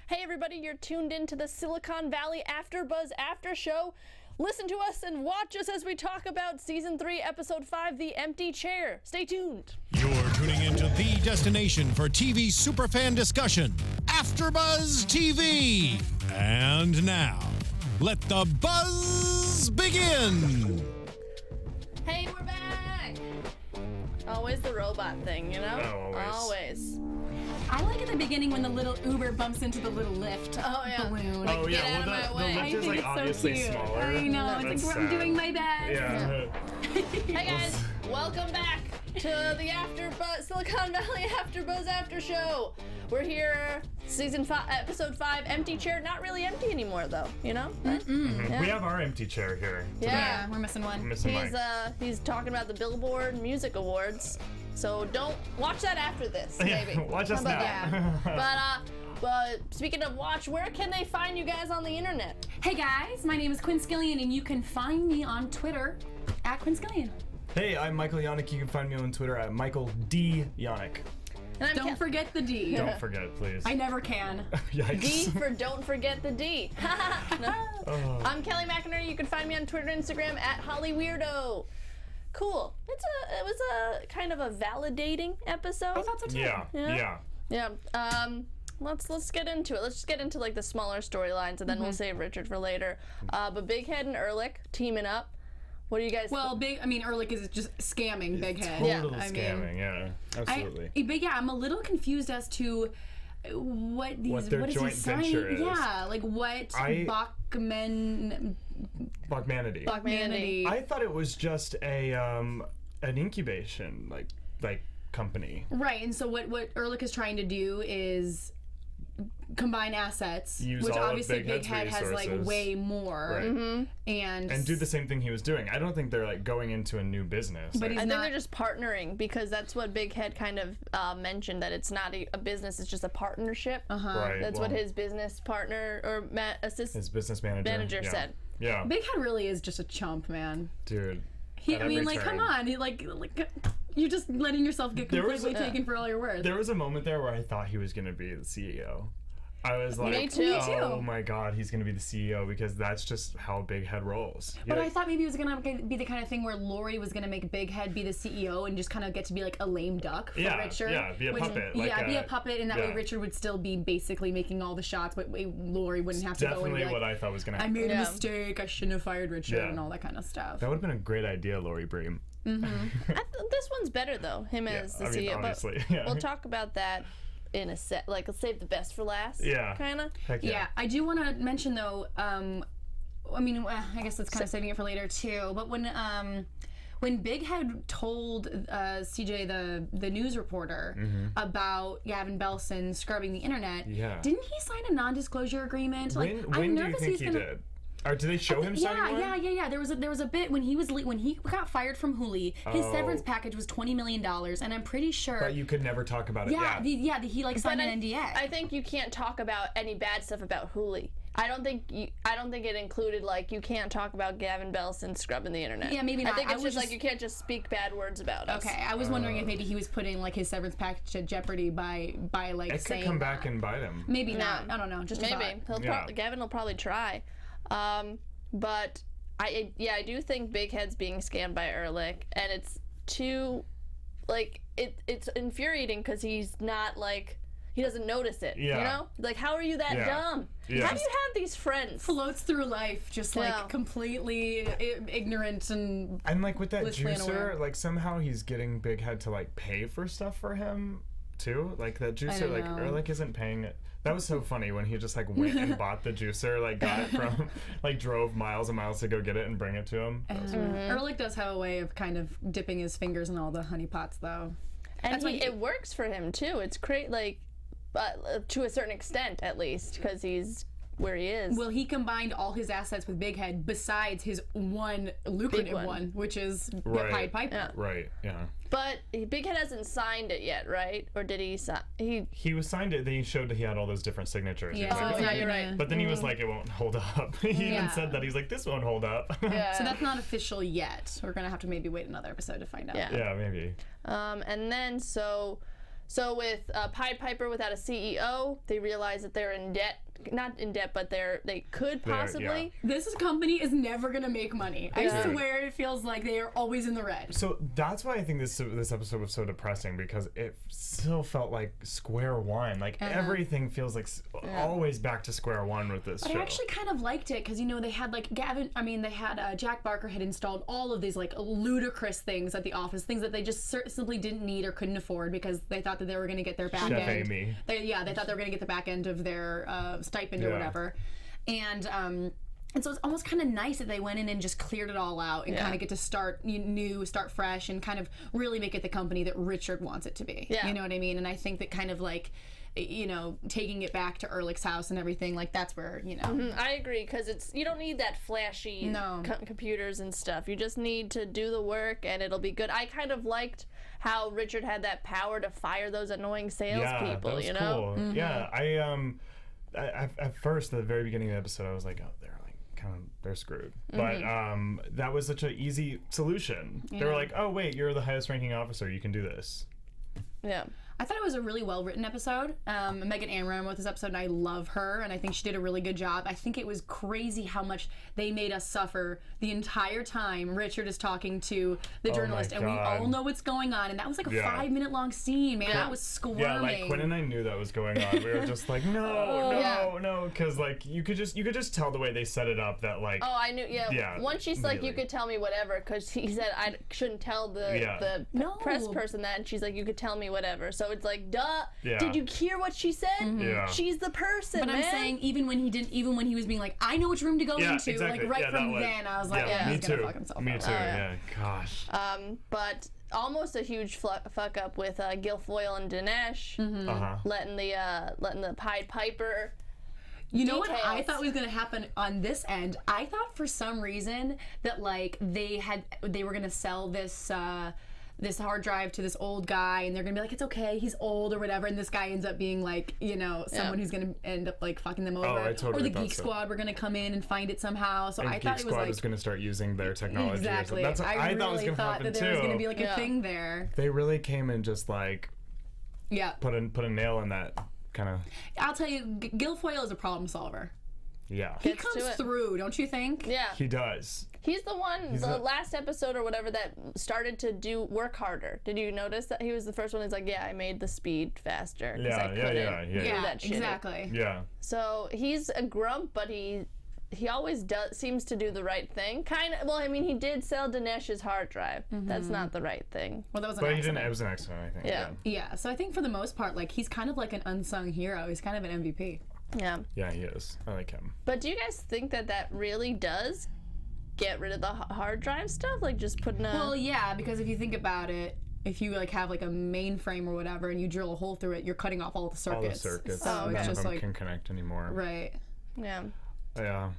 Hey everybody, you're tuned in to the Silicon Valley AFTERBUZZ After Show. Listen to us and watch us as we talk about Season 3, Episode 5, The Empty Chair. Stay tuned. You're tuning into the destination for TV superfan discussion, AFTERBUZZ TV. And now, let the buzz begin. Hey, we're back. Always the robot thing, you know? Always. I like at the beginning when the little Uber bumps into the little lift balloon. Like, get out of my way. The lift is like obviously so cute. smaller. I know, That's it's like I'm doing my best. Yeah. Hey guys, welcome back to the Silicon Valley AFTERBUZZ After Show. We're here, Season 5, Episode 5, Empty Chair. Not really empty anymore though, you know? Yeah. We have our empty chair here today. Yeah. We're missing one. I'm missing Mike. He's talking about the Billboard Music Awards. So don't watch that after this, maybe. Watch us now. Yeah. But speaking of watch, where can they find you guys on the internet? Hey guys, my name is Quinn Scillian and you can find me on Twitter at Quinn Scillian. Hey, I'm Michael Janak. You can find me on Twitter at Michael D. Janak. And I'm Don't forget the D. Don't forget, please. I never can. Yikes. D for don't forget the D. No. I'm Kelly McInerney. You can find me on Twitter and Instagram at HollyWeirdo. Cool. It was a kind of a validating episode. I thought so too. Yeah. Let's get into it. Let's just get into like the smaller storylines, and then we'll save Richard for later. But Bighead and Erlich teaming up. What do you guys? Well, Erlich is just scamming Bighead. Yeah. Total scamming, yeah. Absolutely. I'm a little confused as to what their is joint he signing? venture is. Yeah, like what Bachmanity. Bachmanity. I thought it was just an incubation like company. Right, and so what Erlich is trying to do is combine assets, Use which all of obviously Bighead's Bighead has like resources. way more, Right. and do the same thing he was doing. I don't think they're like going into a new business. But I he's think not. they're just partnering because that's what Bighead kind of mentioned, that it's not a business, it's just a partnership. Right, That's what his business partner or his business manager said. Yeah. Bighead really is just a chump, man. Dude. I mean, like, come on, you're just letting yourself get completely taken for all you're worth. There was a moment there where I thought he was going to be the CEO. I was like, Me too. oh my god, he's going to be the CEO, because that's just how Bighead rolls. But I thought maybe it was going to be the kind of thing where Lori was going to make Bighead be the CEO and just kind of get to be like a lame duck for Richard. Yeah, be a puppet. Be a puppet, and that way Richard would still be basically making all the shots, but Lori wouldn't have to go and be like, definitely what I thought was going to I happen. made a mistake, I shouldn't have fired Richard, and all that kind of stuff. That would have been a great idea, Lori Bream. This one's better though, him as the CEO. Obviously, but we'll talk about that in a set. Like, let's save the best for last. Yeah. Kind of. Heck yeah. I do want to mention though, I guess that's kind of saving it for later too, but when Bighead told CJ, the news reporter, about Gavin Belson scrubbing the internet, didn't he sign a non-disclosure agreement? When do you think he did? Or did they show him signing one? Yeah. There was a bit when he got fired from Hooli. His severance package was $20 million, and I'm pretty sure. But you could never talk about it. He signed an NDA. I think you can't talk about any bad stuff about Hooli. I don't think it included like you can't talk about Gavin Belson scrubbing the internet. Yeah, maybe not. I think it's just like you can't just speak bad words about us. Okay, I was wondering if maybe he was putting like his severance package at jeopardy by like it saying could come back and bite him. Maybe not. I don't know. Just maybe Gavin will probably try. But I do think Bighead's being scammed by Erlich, and it's too, like, it's infuriating because he's not like, he doesn't notice it. You know, like, how are you that dumb? Yeah. How do you have these friends? Floats through life just like completely ignorant and like with that juicer, like somehow he's getting Bighead to like pay for stuff for him too. Like that juicer, like Erlich isn't paying it. That was so funny when he just like went and bought the juicer, like got it from, like drove miles and miles to go get it and bring it to him. Erlich does have a way of kind of dipping his fingers in all the honey pots, though. And it works for him too. It's great, like, to a certain extent at least, because he's where he is. Well, he combined all his assets with Bighead besides his one lucrative one, which is Pied Piper. Yeah. Right, yeah. But Bighead hasn't signed it yet, right? Or did he sign? He was signed it. Then he showed that he had all those different signatures. Yeah, you're right. But then he was like, it won't hold up. He even said that. He's like, this won't hold up. Yeah. So that's not official yet. We're going to have to maybe wait another episode to find out. Yeah. Yeah, maybe. And then, so So with Pied Piper without a CEO, they realize that they're in debt. Not in debt, but they could possibly. This company is never gonna make money. I swear it feels like they are always in the red. So that's why I think this episode was so depressing, because it still felt like square one. Like everything feels like always back to square one with this show. I actually kind of liked it because, you know, they had like Jack Barker had installed all of these like ludicrous things at the office, things that they just simply didn't need or couldn't afford because they thought that they were going to get their back Chef end. Amy. They thought they were going to get the back end of their stipend or whatever. And so it's almost kind of nice that they went in and just cleared it all out and kind of get to start new, start fresh, and kind of really make it the company that Richard wants it to be. Yeah. You know what I mean? And I think that kind of like, you know, taking it back to Erlich's house and everything, like that's where, you know. I agree, because you don't need that flashy computers and stuff. You just need to do the work and it'll be good. I kind of liked how Richard had that power to fire those annoying salespeople, that was you know? Cool. Yeah, I at first, at the very beginning of the episode, I was like, oh, they're screwed. But that was such an easy solution. They were like, oh wait, you're the highest ranking officer, you can do this. Yeah. I thought it was a really well-written episode. Megan Amram wrote this episode, and I love her, and I think she did a really good job. I think it was crazy how much they made us suffer the entire time Richard is talking to the journalist, and we all know what's going on, and that was like a 5-minute-long scene, man. I was squirming. Yeah, like Quinn and I knew that was going on. We were just like, no, because like you could just tell the way they set it up that like. Oh, I knew. Yeah. Once she's like, you could tell me whatever, because he said I shouldn't tell the press person that, and she's like, you could tell me whatever. So it's like, duh. Yeah. Did you hear what she said? Yeah. She's the person. But man. I'm saying, even when he was being like, I know which room to go into, exactly. like from then, I was like, he's gonna fuck himself up. Me too. Yeah. Gosh. But almost a huge fuck up with Guilfoyle and Dinesh letting the Pied Piper. You know what I thought was going to happen on this end? I thought for some reason that like they were going to sell this hard drive to this old guy, and they're gonna be like, it's okay, he's old or whatever, and this guy ends up being like, you know, someone who's gonna end up like fucking them over. I totally or the Geek Squad were gonna come in and find it somehow. So and I thought Geek it was Squad like was gonna start using their technology. Exactly. That's what I thought was gonna happen that there was gonna be like a thing there. They really came and just like put a nail in that kind of. I'll tell you, Guilfoyle is a problem solver. Yeah. He comes through, don't you think? Yeah. He does. He's the one, last episode or whatever, that started to work harder. Did you notice that he was the first one? He's like, yeah, I made the speed faster. Yeah, do that shit. Exactly. Yeah. So he's a grump, but he always seems to do the right thing. Kind of. Well, I mean, he did sell Dinesh's hard drive. That's not the right thing. Well, that was an accident. accident. It was an accident, I think. Yeah. Yeah. So I think for the most part, like, he's kind of like an unsung hero. He's kind of an MVP. Yeah. Yeah, he is. I like him. But do you guys think that really does get rid of the hard drive stuff? Like just putting a... Well, yeah, because if you think about it, if you like have like a mainframe or whatever and you drill a hole through it, you're cutting off all the circuits. All the circuits. So None it's just of them like... can connect anymore. Right. Yeah. Yeah.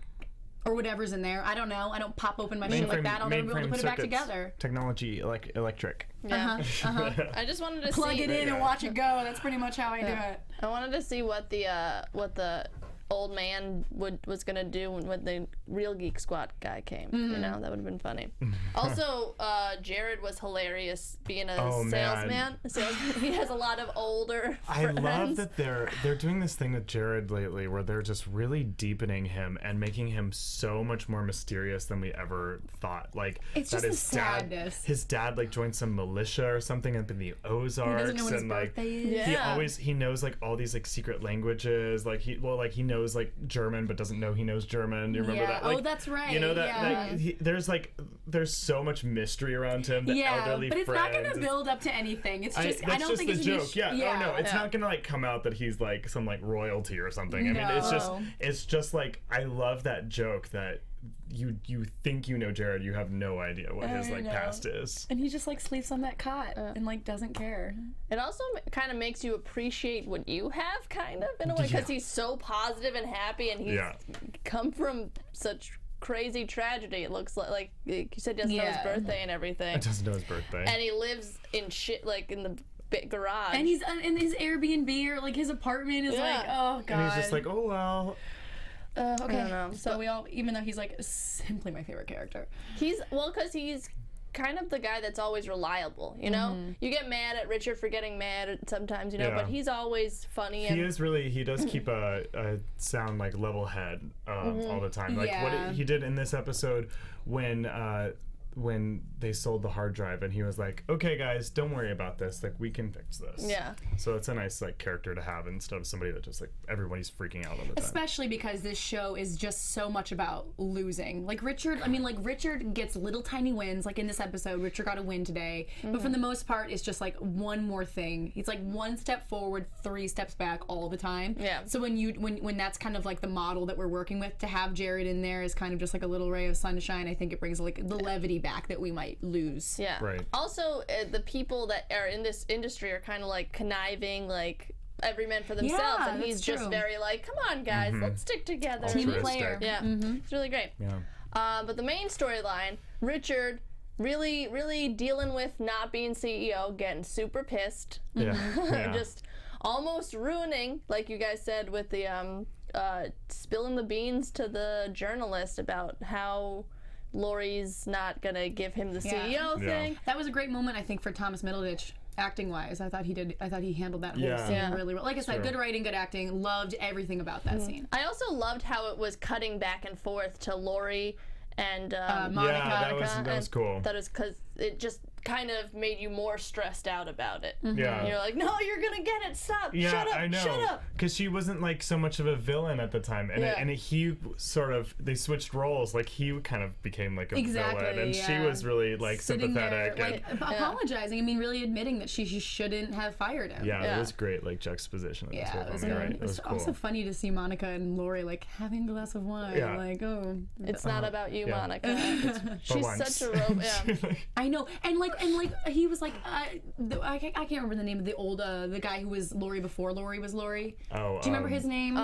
Or whatever's in there. I don't know. I don't pop open my shit like that. I'll never be able to put it back together. Technology, like electric. Yeah. I just wanted to plug it in and watch it go. That's pretty much how I do it. I wanted to see what the old man was gonna do when the real Geek Squad guy came. You know, that would have been funny. Also, Jared was hilarious being a salesman. He has a lot of older friends. I love that they're doing this thing with Jared lately, where they're just really deepening him and making him so much more mysterious than we ever thought. Like it's that just the sadness. His dad like joined some militia or something up in the Ozarks, he doesn't know when his birthday is. He knows like all these like secret languages. Like he knows like German but doesn't know he knows German. You remember that? Like, that's right. You know that there's so much mystery around him. The elderly but it's friend not gonna build up to anything. It's just I don't just think it's the joke. It's not gonna like come out that he's like some like royalty or something. I mean, it's just like I love that joke that you think you know Jared, you have no idea what his like past is, and he just like sleeps on that cot and like doesn't care. It also kind of makes you appreciate what you have, kind of in a way, because he's so positive and happy, and he's come from such crazy tragedy. It looks like you said, doesn't know his birthday and everything. It doesn't know his birthday, and he lives in shit like in the garage, and he's in his Airbnb or like his apartment is like, oh god, and he's just like, oh well. Okay, so we all, even though he's like simply my favorite character, because he's kind of the guy that's always reliable, you know? You get mad at Richard for getting mad sometimes, you know, but he's always funny. He does keep a sound like level head all the time. Like what he did in this episode when they sold the hard drive, and he was like, okay guys, don't worry about this, like we can fix this. So it's a nice like character to have instead of somebody that just like everybody's freaking out all the time. Especially because this show is just so much about losing. Like Richard gets little tiny wins. Like in this episode, Richard got a win today, but for the most part it's just like one more thing. He's like one step forward, 3 steps back all the time. So when that's kind of like the model that we're working with, to have Jared in there is kind of just like a little ray of sunshine. I think it brings like the levity back that we might lose. Also, the people that are in this industry are kind of like conniving, like every man for themselves, and he's just very like, come on guys, let's stick together. Team player. It's really great. But the main storyline, Richard really dealing with not being CEO, getting super pissed, just almost ruining, like you guys said, with the spilling the beans to the journalist about how Lori's not gonna give him the CEO thing. That was a great moment, I think, for Thomas Middleditch, acting wise. I thought he handled that whole scene really well. Like I said, good writing, good acting. Loved everything about that scene. I also loved how it was cutting back and forth to Lori and Monica. That was cool. That is because it just kind of made you more stressed out about it. Yeah. And you're like, no, you're gonna get it. Stop. Yeah, Shut up. I know. Shut up. Because she wasn't like so much of a villain at the time, and he sort of, they switched roles. Like he kind of became like a villain, and she was really like sitting sympathetic there, like apologizing. I mean, really admitting that she shouldn't have fired him. Yeah, it was great, like juxtaposition. It was cool. also funny to see Monica and Lori like having a glass of wine. Like, oh, it's not about you, Monica. She's such a I know, and he was like, I can't remember the name of the old the guy who was Lori before Lori was Lori. Oh, do you remember his name?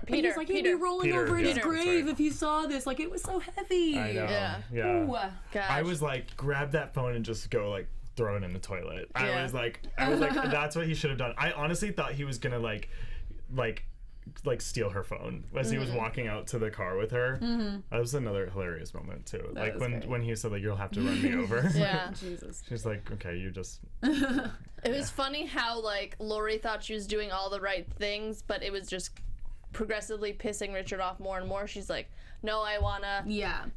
Peter. He's like, he'd be rolling over in his grave if he saw this. Like, it was so heavy. I know. Ooh, I was like, grab that phone and just go like throw it in the toilet. I was like, that's what he should have done. I honestly thought he was gonna like steal her phone as he was walking out to the car with her. That was another hilarious moment too. Like when he said like, you'll have to run me over. Jesus. She's like, okay, you just. It was funny how like Lori thought she was doing all the right things, but it was just progressively pissing Richard off more and more. She's like, no, I wanna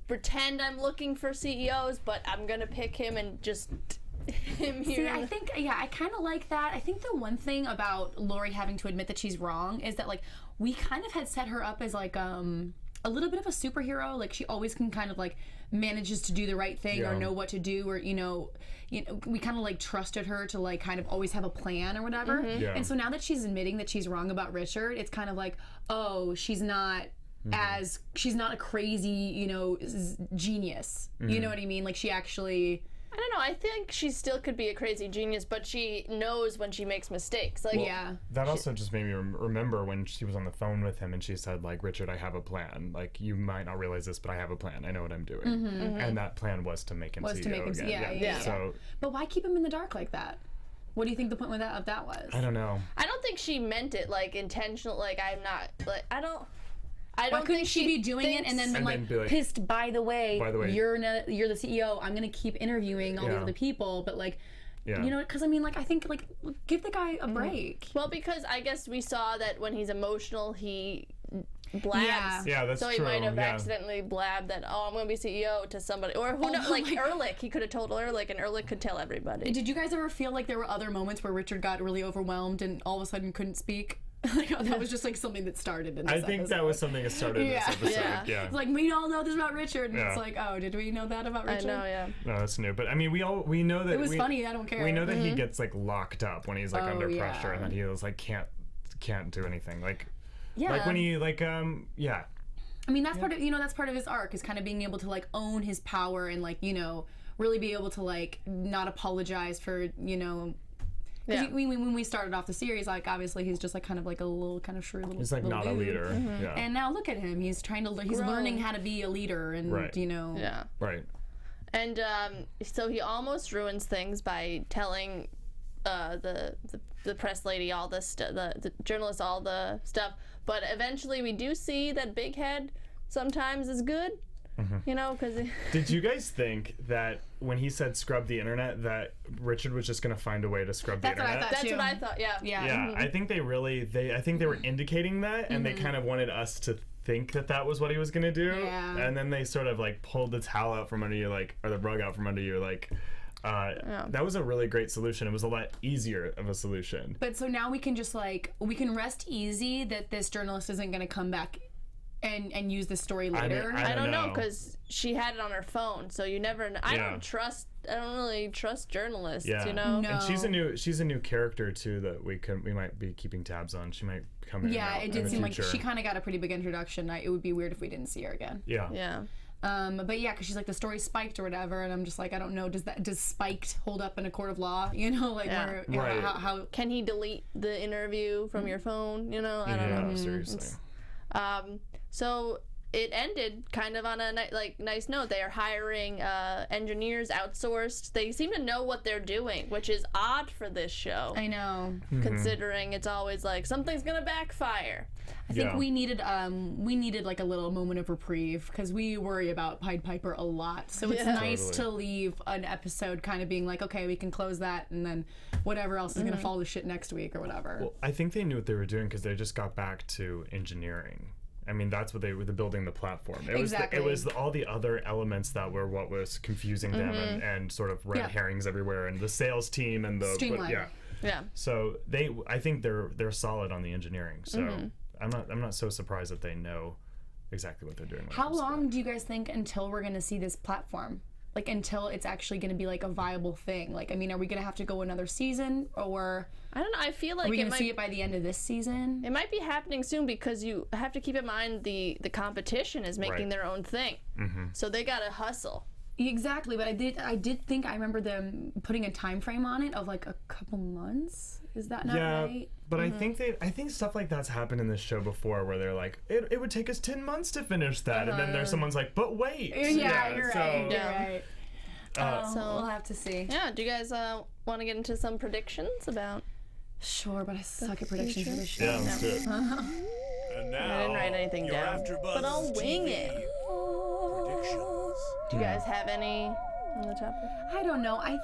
pretend I'm looking for CEOs, but I'm gonna pick him and just him here. See, I think, I kind of like that. I think the one thing about Lori having to admit that she's wrong is that, like, we kind of had set her up as, like, a little bit of a superhero. Like, she always can kind of, like, manages to do the right thing or know what to do, or, you know, we kind of, like, trusted her to, like, kind of always have a plan or whatever. And so now that she's admitting that she's wrong about Richard, it's kind of like, oh, she's not she's not a crazy, you know, genius. You know what I mean? Like, she actually... I don't know. I think she still could be a crazy genius, but she knows when she makes mistakes. Like, that also just made me remember when she was on the phone with him and she said, like, Richard, I have a plan. Like, you might not realize this, but I have a plan. I know what I'm doing. And that plan was to make him CEO again. So, but why keep him in the dark like that? What do you think the point of that was? I don't know. I don't think she meant it like intentional. Like, I'm not like I don't Why couldn't she be doing it and then be like, pissed, by the way, you're the CEO, I'm going to keep interviewing all these other people, but like, you know, because I mean, like, I think, like, give the guy a break. Well, because I guess we saw that when he's emotional, he blabs. Yeah, that's true. So he might have accidentally blabbed that, oh, I'm going to be CEO to somebody. Or who knows, like Erlich. He could have told Erlich, and Erlich could tell everybody. Did you guys ever feel like there were other moments where Richard got really overwhelmed and all of a sudden couldn't speak? Like, that was just like something that started in this episode. I think that was something that started in this episode. It's like, we all know this about Richard, and it's like, oh, did we know that about Richard? I know, No, that's new. But I mean, we know that it was funny. I don't care. We know that he gets like locked up when he's like under pressure, and that he was like can't do anything. Like when he I mean, that's part of that's part of his arc, is kind of being able to like own his power and like really be able to like not apologize for when we started off the series, like, obviously he's just like kind of like a little kind of shrewd little. He's like not dude. A leader. And now look at him. He's he's learning how to be a leader, and Right. And so he almost ruins things by telling the press lady all this stuff, the journalist all the stuff. But eventually we do see that Bighead sometimes is good. You know, because Did you guys think that when he said scrub the internet, that Richard was just gonna find a way to scrub the That's what I internet? thought. that's what I thought. Yeah. Yeah. I think I think they were indicating that, and they kind of wanted us to think that was what he was gonna do. Yeah. And then they sort of like pulled the towel out from under you, like, or the rug out from under you, like. That was a really great solution. It was a lot easier of a solution. But so now we can just like, we can rest easy that this journalist isn't going to come back and use this story later. I don't know, because she had it on her phone, so you never know. I don't really trust journalists, you know? No. And she's a new character too that we might be keeping tabs on. She might come in. Yeah, and out it did in the seem like future. she kind of got a pretty big introduction. It would be weird if we didn't see her again. Yeah. But yeah, because she's like, the story spiked or whatever, and I'm just like, I don't know, does spiked hold up in a court of law? You know, like where, you know, Right. how Can he delete the interview from your phone? You know, I don't know. Seriously. So it ended kind of on a nice note. They are hiring engineers outsourced. They seem to know what they're doing, which is odd for this show, I know. considering it's always like something's gonna backfire. I think we needed like a little moment of reprieve because we worry about Pied Piper a lot. So it's nice to leave an episode kind of being like, okay, we can close that, and then whatever else is gonna fall to shit next week or whatever. Well, I think they knew what they were doing because they just got back to engineering. I mean, that's what they were building the platform. It was all the other elements that were what was confusing them and sort of red herrings everywhere, and the sales team and the Streamline. Yeah. So I think they're solid on the engineering. So I'm not so surprised that they know exactly what they're doing. How long do you guys think until we're gonna see this platform? Like until it's actually gonna be like a viable thing? Like, I mean, are we gonna have to go another season, or I don't know. I feel like are we gonna see it by the end of this season? It might be happening soon because you have to keep in mind the competition is making their own thing, so they gotta hustle. Exactly, but I did think I remember them putting a time frame on it of like a couple months. Is that not right? But I think stuff like that's happened in this show before, where they're like, it would take us 10 months to finish that, and then there's someone's like, but wait. Yeah, you're right. You're right. So We'll have to see. Yeah, do you guys want to get into some predictions about? Sure, but I suck at predictions for this show. Yeah, let's do it. And now, I didn't write anything your down, AfterBuzz but I'll wing TV it. predictions. Do you guys have any on the topic? I don't know. I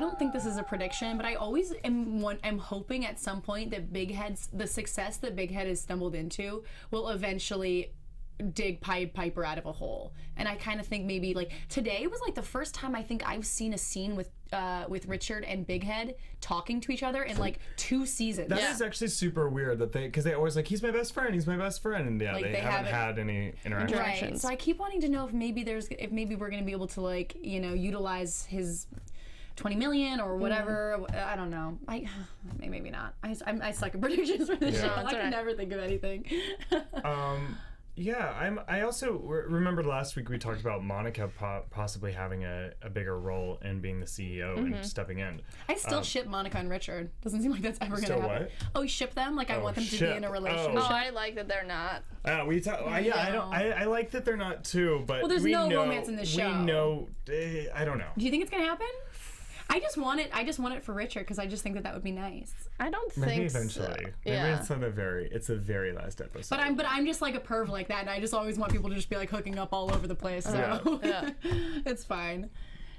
don't think this is a prediction, but I always am hoping at some point that the success that Big Head has stumbled into will eventually dig Pied Piper out of a hole. And I kind of think maybe like today was like the first time I think I've seen a scene with Richard and Big Head talking to each other in like 2 seasons. That is actually super weird that because they always like, he's my best friend, and Like, they haven't had any interaction. Right. So I keep wanting to know if maybe we're going to be able to like, you know, utilize his 20 million or whatever. I don't know. Maybe not. I suck at predictions for this show. I can never think of anything. Yeah, I also remembered last week we talked about Monica possibly having a bigger role in being the CEO and stepping in. I still ship Monica and Richard. Doesn't seem like that's ever going to Still happen. what? Oh, you ship them? Like I want them to be in a relationship. Oh, I like that they're not. I like that they're not too, but there's we no know, romance in this show. We know, I don't know. Do you think it's going to happen? I just want it for Richard because I just think that would be nice. I don't Maybe think eventually. so. Maybe Yeah. it's the very last episode. But I'm just like a perv like that, and I just always want people to just be like hooking up all over the place. So it's fine.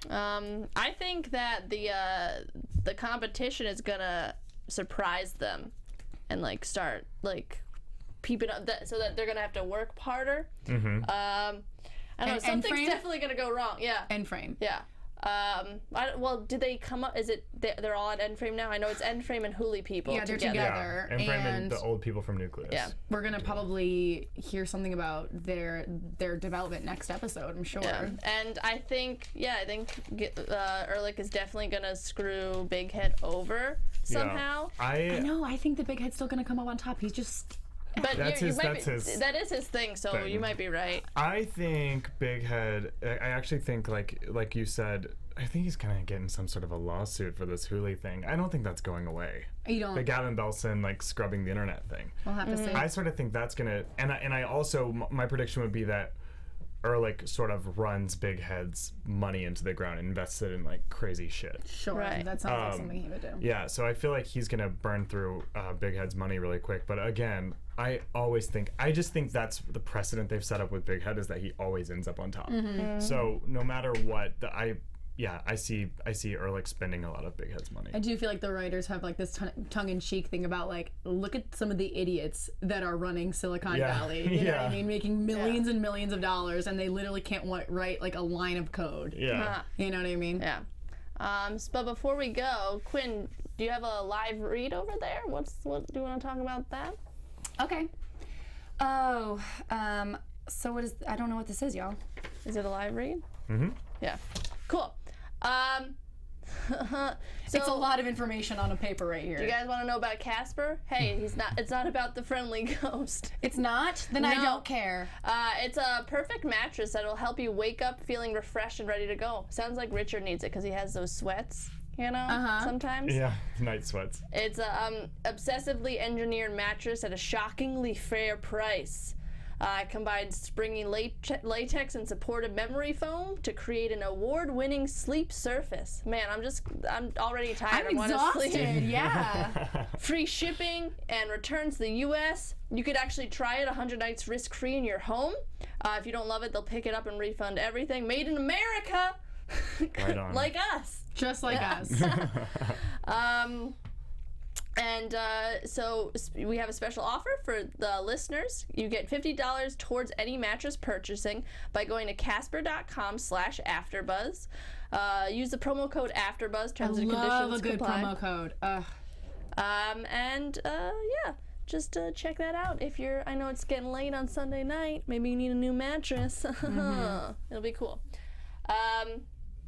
I think that the competition is gonna surprise them, and like start like peeping up so that they're gonna have to work harder. I don't know. Something's definitely gonna go wrong. Yeah. End frame. Yeah. Did they come up? Is it they're all at Endframe now? I know it's Endframe and Hooli people. Yeah, they're together. together. and Brener, the old people from Nucleus. Yeah. We're gonna probably hear something about their development next episode, I'm sure. Yeah. And I think Erlich is definitely gonna screw Big Head over somehow. I know. I think the Big Head's still gonna come up on top. He's just. But that is his thing, so you might be right. I think Big Head. I actually think like you said. I think he's kind of getting some sort of a lawsuit for this Hooli thing. I don't think that's going away. You don't. The Gavin Belson like scrubbing the internet thing. We'll have to see. I sort of think that's gonna. And I also my prediction would be that Erlich sort of runs Big Head's money into the ground and invests it in like crazy shit. Sure. Right. That sounds like something he would do. Yeah, so I feel like he's gonna burn through Big Head's money really quick. But again, I just think that's the precedent they've set up with Big Head, is that he always ends up on top. So no matter what, I see Erlich spending a lot of Big Head's money. I do feel like the writers have like this tongue-in-cheek thing about like, look at some of the idiots that are running Silicon Valley. You know what I mean? Making millions and millions of dollars, and they literally can't write like a line of code. Yeah. You know what I mean? Yeah. But before we go, Quinn, do you have a live read over there? What do you want to talk about that? Okay. Oh, so what is? I don't know what this is, y'all. Is it a live read? Mm-hmm. Yeah. Cool. So, It's a lot of information on a paper right here. do you guys want to know about Casper? Hey, it's not about the friendly ghost. It's not? Then I No. don't care. It's a perfect mattress that will help you wake up feeling refreshed and ready to go. Sounds like Richard needs it because he has those sweats, you know, sometimes. Yeah, night sweats. It's a obsessively engineered mattress at a shockingly fair price. It combines springy latex and supportive memory foam to create an award-winning sleep surface. Man, I'm already tired. I'm I want to exhausted. sleep. Yeah. Free shipping and returns to the U.S. You could actually try it 100 nights risk-free in your home. If you don't love it, they'll pick it up and refund everything. Made in America, Right on. like us. Just like us. So we have a special offer for the listeners. You get $50 towards any mattress purchasing by going to casper.com/AfterBuzz. Use the promo code AfterBuzz. Terms and conditions Love a good apply. promo code. Just check that out. I know it's getting late on Sunday night. Maybe you need a new mattress. It'll be cool.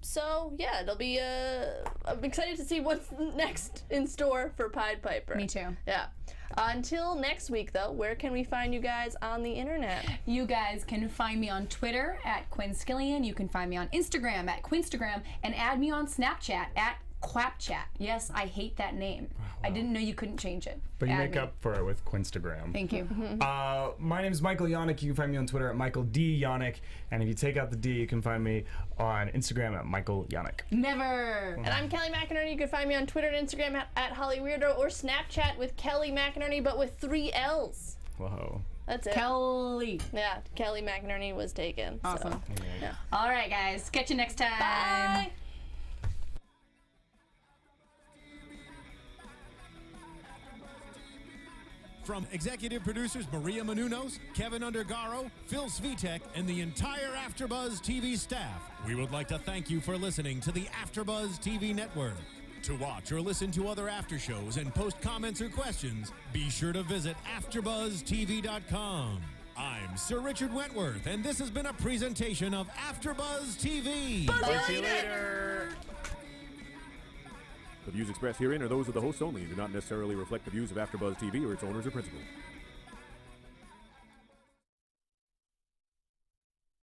So yeah, it'll be. I'm excited to see what's next in store for Pied Piper. Me too. Yeah. Until next week, though, where can we find you guys on the internet? You guys can find me on Twitter at Quinn Scillian. You can find me on Instagram at Quinstagram, and add me on Snapchat at Quapchat. Yes, I hate that name. Wow. I didn't know you couldn't change it. But you make up for it with Quinstagram. Thank you. My name is Michael Janak. You can find me on Twitter at Michael D. Janak. And if you take out the D, you can find me on Instagram at Michael Janak. Never. And I'm Kelly McInerney. You can find me on Twitter and Instagram at HollyWeirdo, or Snapchat with Kelly McInerney, but with 3 L's. Whoa. That's it. Kelly. Yeah, Kelly McInerney was taken. Awesome. So, yeah. All right, guys. Catch you next time. Bye. From executive producers Maria Menounos, Kevin Undergaro, Phil Svitek, and the entire AfterBuzz TV staff, we would like to thank you for listening to the AfterBuzz TV network. To watch or listen to other after shows and post comments or questions, be sure to visit AfterBuzzTV.com. I'm Sir Richard Wentworth, and this has been a presentation of AfterBuzz TV. See you later. The views expressed herein are those of the hosts only and do not necessarily reflect the views of AfterBuzz TV or its owners or principals.